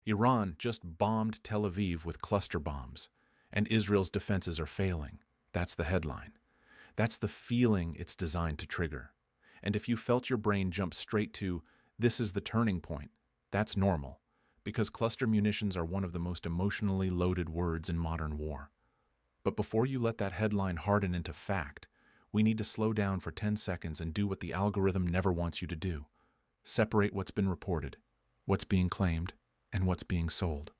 Iran just bombed Tel Aviv with cluster bombs, and Israel's defenses are failing. That's the headline. That's the feeling it's designed to trigger. And if you felt your brain jump straight to, this is the turning point, that's normal, because cluster munitions are one of the most emotionally loaded words in modern war. But before you let that headline harden into fact, we need to slow down for 10 seconds and do what the algorithm never wants you to do. Separate what's been reported, what's being claimed, and what's being sold.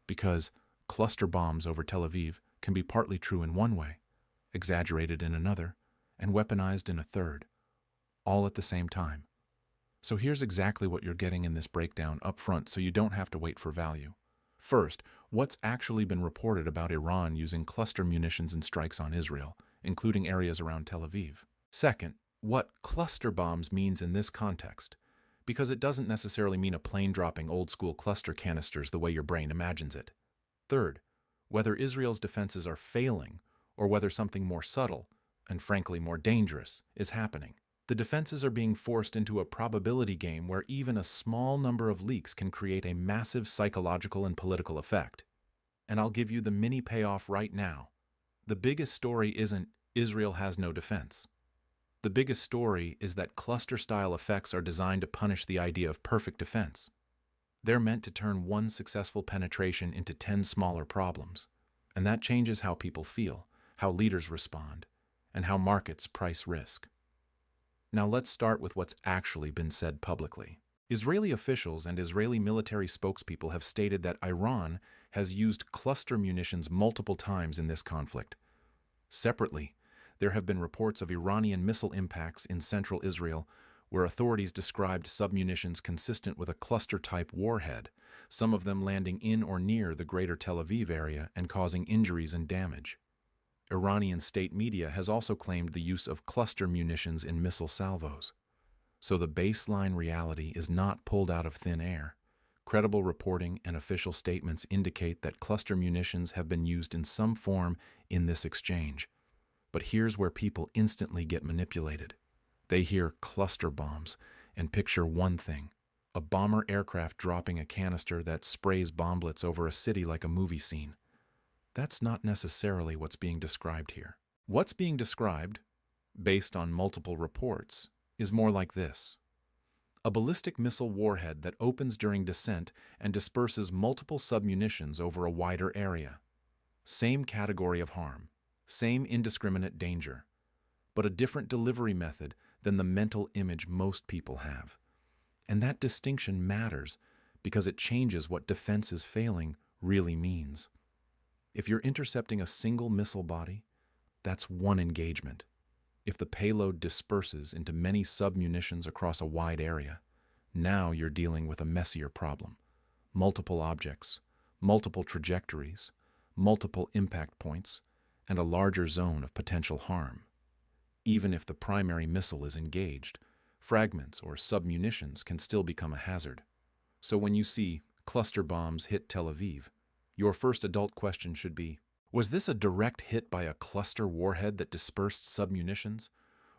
Because cluster bombs over Tel Aviv can be partly true in one way, exaggerated in another, and weaponized in a third, all at the same time. So here's exactly what you're getting in this breakdown up front so you don't have to wait for value. First, what's actually been reported about Iran using cluster munitions and strikes on Israel, including areas around Tel Aviv. Second, what cluster bombs means in this context, because it doesn't necessarily mean a plane dropping old-school cluster canisters the way your brain imagines it. Third, whether Israel's defenses are failing or whether something more subtle, and frankly more dangerous, is happening. The defenses are being forced into a probability game where even a small number of leaks can create a massive psychological and political effect. And I'll give you the mini payoff right now. The biggest story isn't Israel has no defense. The biggest story is that cluster-style effects are designed to punish the idea of perfect defense. They're meant to turn one successful penetration into 10 smaller problems. And that changes how people feel, how leaders respond, and how markets price risk. Now let's start with what's actually been said publicly. Israeli officials and Israeli military spokespeople have stated that Iran has used cluster munitions multiple times in this conflict. Separately, there have been reports of Iranian missile impacts in central Israel where authorities described submunitions consistent with a cluster-type warhead, some of them landing in or near the greater Tel Aviv area and causing injuries and damage. Iranian state media has also claimed the use of cluster munitions in missile salvos. So the baseline reality is not pulled out of thin air. Credible reporting and official statements indicate that cluster munitions have been used in some form in this exchange. But here's where people instantly get manipulated. They hear cluster bombs and picture one thing: a bomber aircraft dropping a canister that sprays bomblets over a city like a movie scene. That's not necessarily what's being described here. What's being described, based on multiple reports, is more like this: a ballistic missile warhead that opens during descent and disperses multiple submunitions over a wider area. Same category of harm, same indiscriminate danger, but a different delivery method than the mental image most people have. And that distinction matters because it changes what defense is failing really means. If you're intercepting a single missile body, that's one engagement. If the payload disperses into many submunitions across a wide area, now you're dealing with a messier problem. Multiple objects, multiple trajectories, multiple impact points, and a larger zone of potential harm. Even if the primary missile is engaged, fragments or submunitions can still become a hazard. So when you see cluster bombs hit Tel Aviv, your first adult question should be, was this a direct hit by a cluster warhead that dispersed submunitions?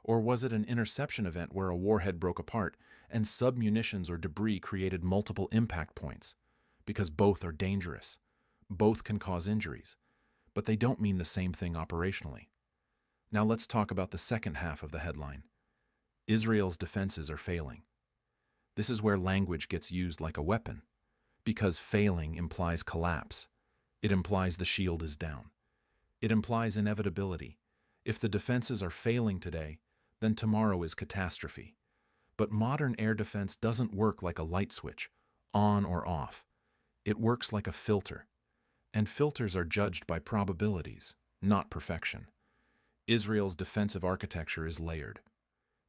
Or was it an interception event where a warhead broke apart and submunitions or debris created multiple impact points? Because both are dangerous. Both can cause injuries. But they don't mean the same thing operationally. Now let's talk about the second half of the headline. Israel's defenses are failing. This is where language gets used like a weapon. Because failing implies collapse. It implies the shield is down. It implies inevitability. If the defenses are failing today, then tomorrow is catastrophe. But modern air defense doesn't work like a light switch, on or off. It works like a filter. And filters are judged by probabilities, not perfection. Israel's defensive architecture is layered.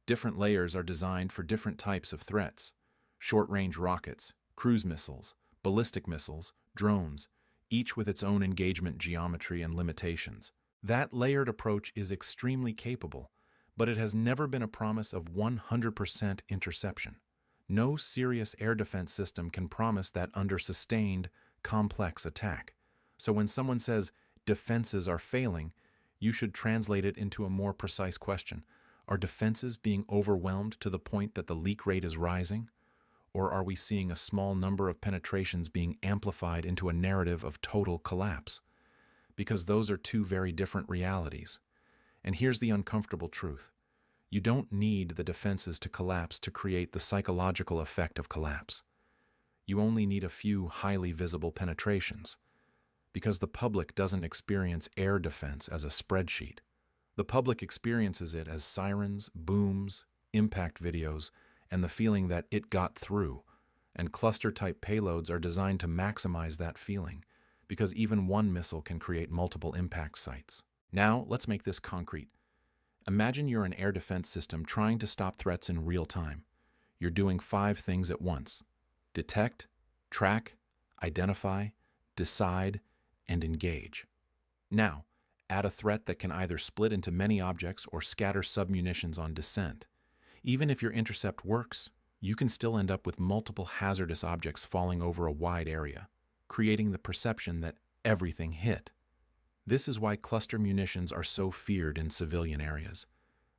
Different layers are designed for different types of threats: short-range rockets, cruise missiles, ballistic missiles, drones, each with its own engagement geometry and limitations. That layered approach is extremely capable, but it has never been a promise of 100% interception. No serious air defense system can promise that under sustained, complex attack. So when someone says defenses are failing, you should translate it into a more precise question. Are defenses being overwhelmed to the point that the leak rate is rising? Or are we seeing a small number of penetrations being amplified into a narrative of total collapse? Because those are two very different realities. And here's the uncomfortable truth. You don't need the defenses to collapse to create the psychological effect of collapse. You only need a few highly visible penetrations. Because the public doesn't experience air defense as a spreadsheet. The public experiences it as sirens, booms, impact videos, and the feeling that it got through. And cluster-type payloads are designed to maximize that feeling, because even one missile can create multiple impact sites. Now, let's make this concrete. Imagine you're an air defense system trying to stop threats in real time. You're doing 5 things at once: detect, track, identify, decide, and engage. Now, add a threat that can either split into many objects or scatter submunitions on descent. Even if your intercept works, you can still end up with multiple hazardous objects falling over a wide area, creating the perception that everything hit. This is why cluster munitions are so feared in civilian areas.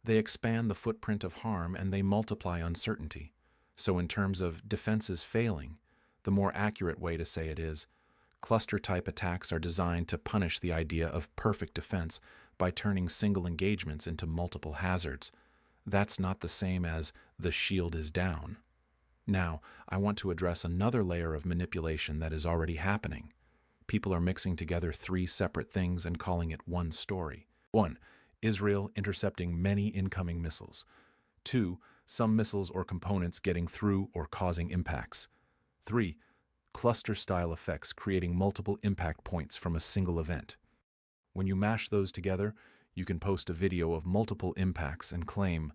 They expand the footprint of harm and they multiply uncertainty. So in terms of defenses failing, the more accurate way to say it is, cluster-type attacks are designed to punish the idea of perfect defense by turning single engagements into multiple hazards. That's not the same as the shield is down. Now, I want to address another layer of manipulation that is already happening. People are mixing together 3 separate things and calling it one story. 1. Israel intercepting many incoming missiles. 2. Some missiles or components getting through or causing impacts. 3. Cluster-style effects creating multiple impact points from a single event. When you mash those together, you can post a video of multiple impacts and claim,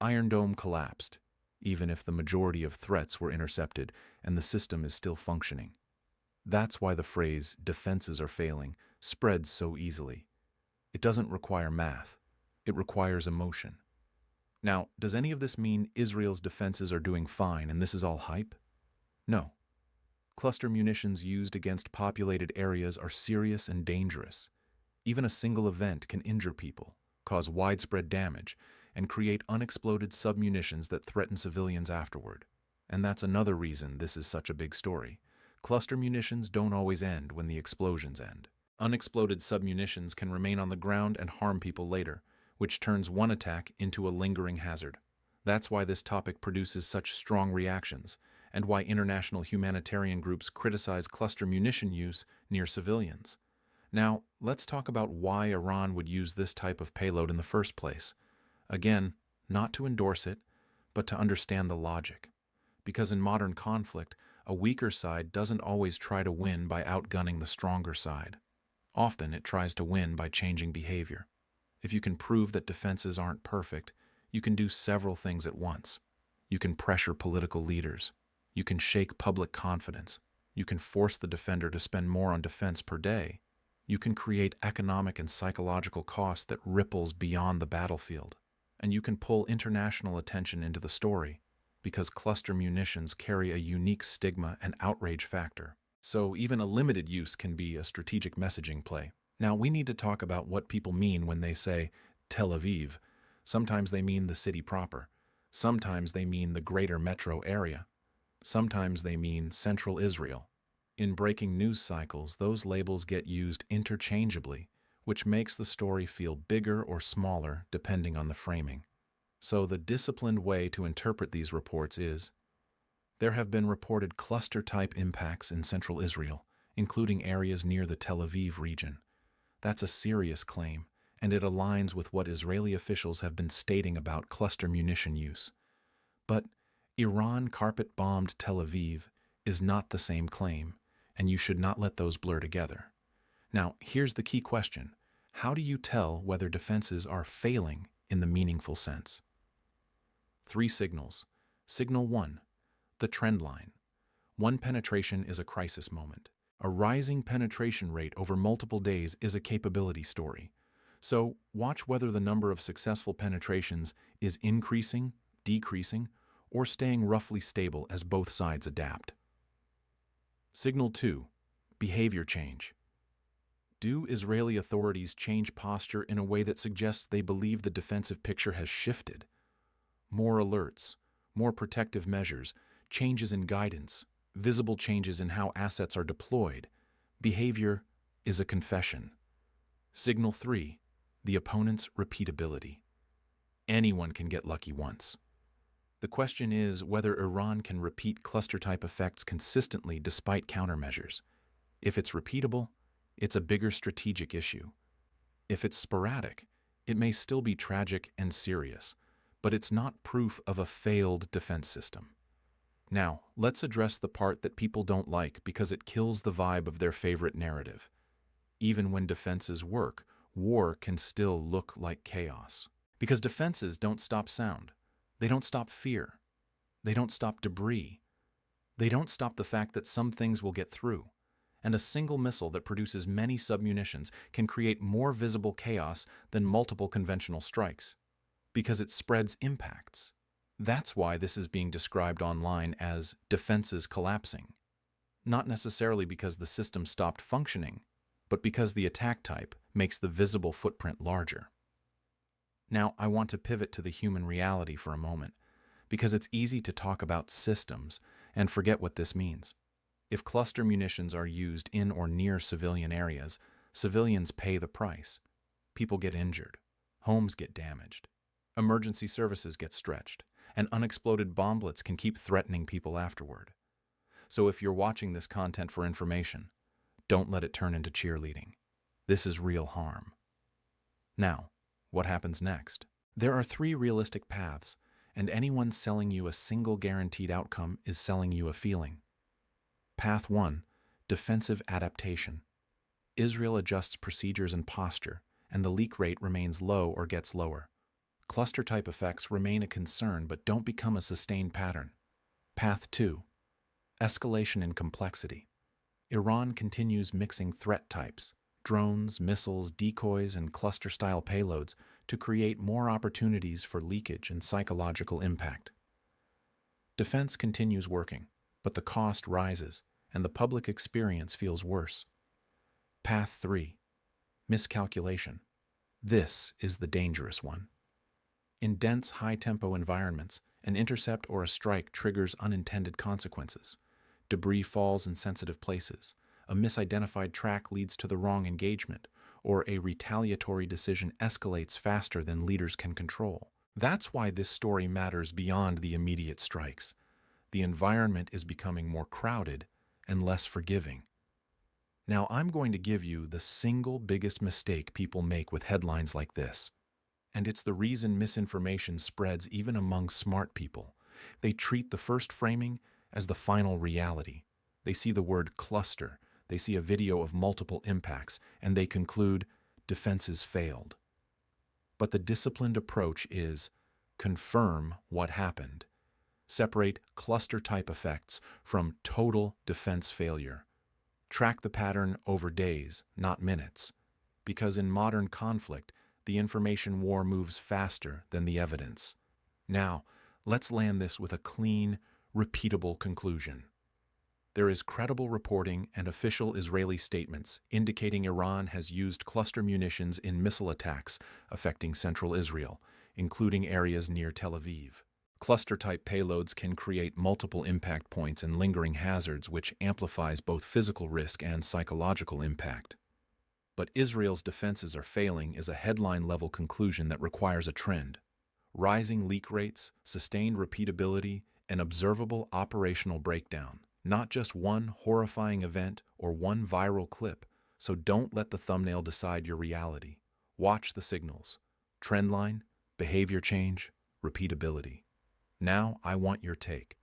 Iron Dome collapsed, even if the majority of threats were intercepted and the system is still functioning. That's why the phrase, defenses are failing, spreads so easily. It doesn't require math. It requires emotion. Now, does any of this mean Israel's defenses are doing fine and this is all hype? No. Cluster munitions used against populated areas are serious and dangerous. Even a single event can injure people, cause widespread damage, and create unexploded submunitions that threaten civilians afterward. And that's another reason this is such a big story. Cluster munitions don't always end when the explosions end. Unexploded submunitions can remain on the ground and harm people later, which turns one attack into a lingering hazard. That's why this topic produces such strong reactions, and why international humanitarian groups criticize cluster munition use near civilians. Now, let's talk about why Iran would use this type of payload in the first place. Again, not to endorse it, but to understand the logic. Because in modern conflict, a weaker side doesn't always try to win by outgunning the stronger side. Often it tries to win by changing behavior. If you can prove that defenses aren't perfect, you can do several things at once. You can pressure political leaders. You can shake public confidence. You can force the defender to spend more on defense per day. You can create economic and psychological cost that ripples beyond the battlefield. And you can pull international attention into the story, because cluster munitions carry a unique stigma and outrage factor. So even a limited use can be a strategic messaging play. Now we need to talk about what people mean when they say Tel Aviv. Sometimes they mean the city proper. Sometimes they mean the greater metro area. Sometimes they mean central Israel. In breaking news cycles, those labels get used interchangeably, which makes the story feel bigger or smaller depending on the framing. So the disciplined way to interpret these reports is, there have been reported cluster-type impacts in central Israel, including areas near the Tel Aviv region. That's a serious claim, and it aligns with what Israeli officials have been stating about cluster munition use. But Iran carpet-bombed Tel Aviv is not the same claim, and you should not let those blur together. Now, here's the key question. How do you tell whether defenses are failing in the meaningful sense? 3 signals. Signal 1, the trend line. One penetration is a crisis moment. A rising penetration rate over multiple days is a capability story. So watch whether the number of successful penetrations is increasing, decreasing, or staying roughly stable as both sides adapt. Signal 2, behavior change. Do Israeli authorities change posture in a way that suggests they believe the defensive picture has shifted? More alerts, more protective measures, changes in guidance, visible changes in how assets are deployed. Behavior is a confession. Signal 3, the opponent's repeatability. Anyone can get lucky once. The question is whether Iran can repeat cluster-type effects consistently despite countermeasures. If it's repeatable, it's a bigger strategic issue. If it's sporadic, it may still be tragic and serious, but it's not proof of a failed defense system. Now, let's address the part that people don't like because it kills the vibe of their favorite narrative. Even when defenses work, war can still look like chaos. Because defenses don't stop sound. They don't stop fear. They don't stop debris. They don't stop the fact that some things will get through. And a single missile that produces many submunitions can create more visible chaos than multiple conventional strikes, because it spreads impacts. That's why this is being described online as defenses collapsing. Not necessarily because the system stopped functioning, but because the attack type makes the visible footprint larger. Now, I want to pivot to the human reality for a moment, because it's easy to talk about systems and forget what this means. If cluster munitions are used in or near civilian areas, civilians pay the price. People get injured, homes get damaged, emergency services get stretched, and unexploded bomblets can keep threatening people afterward. So if you're watching this content for information, don't let it turn into cheerleading. This is real harm. Now, what happens next? There are 3 realistic paths, and anyone selling you a single guaranteed outcome is selling you a feeling. Path 1, defensive adaptation. Israel adjusts procedures and posture, and the leak rate remains low or gets lower. Cluster-type effects remain a concern but don't become a sustained pattern. Path 2, escalation in complexity. Iran continues mixing threat types, drones, missiles, decoys, and cluster-style payloads to create more opportunities for leakage and psychological impact. Defense continues working, but the cost rises, and the public experience feels worse. Path 3, miscalculation. This is the dangerous one. In dense, high-tempo environments, an intercept or a strike triggers unintended consequences. Debris falls in sensitive places, a misidentified track leads to the wrong engagement, or a retaliatory decision escalates faster than leaders can control. That's why this story matters beyond the immediate strikes. The environment is becoming more crowded and less forgiving. Now, I'm going to give you the single biggest mistake people make with headlines like this. And it's the reason misinformation spreads even among smart people. They treat the first framing as the final reality. They see the word cluster, they see a video of multiple impacts, and they conclude defenses failed. But the disciplined approach is confirm what happened. Separate cluster-type effects from total defense failure. Track the pattern over days, not minutes. Because in modern conflict, the information war moves faster than the evidence. Now, let's land this with a clean, repeatable conclusion. There is credible reporting and official Israeli statements indicating Iran has used cluster munitions in missile attacks affecting central Israel, including areas near Tel Aviv. Cluster-type payloads can create multiple impact points and lingering hazards, which amplifies both physical risk and psychological impact. But Israel's defenses are failing is a headline-level conclusion that requires a trend. Rising leak rates, sustained repeatability, and observable operational breakdown. Not just one horrifying event or one viral clip, so don't let the thumbnail decide your reality. Watch the signals. Trendline, behavior change, repeatability. Now, I want your take.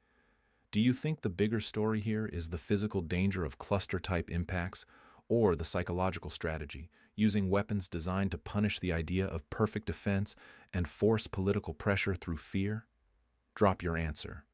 Do you think the bigger story here is the physical danger of cluster-type impacts or the psychological strategy, using weapons designed to punish the idea of perfect defense and force political pressure through fear? Drop your answer.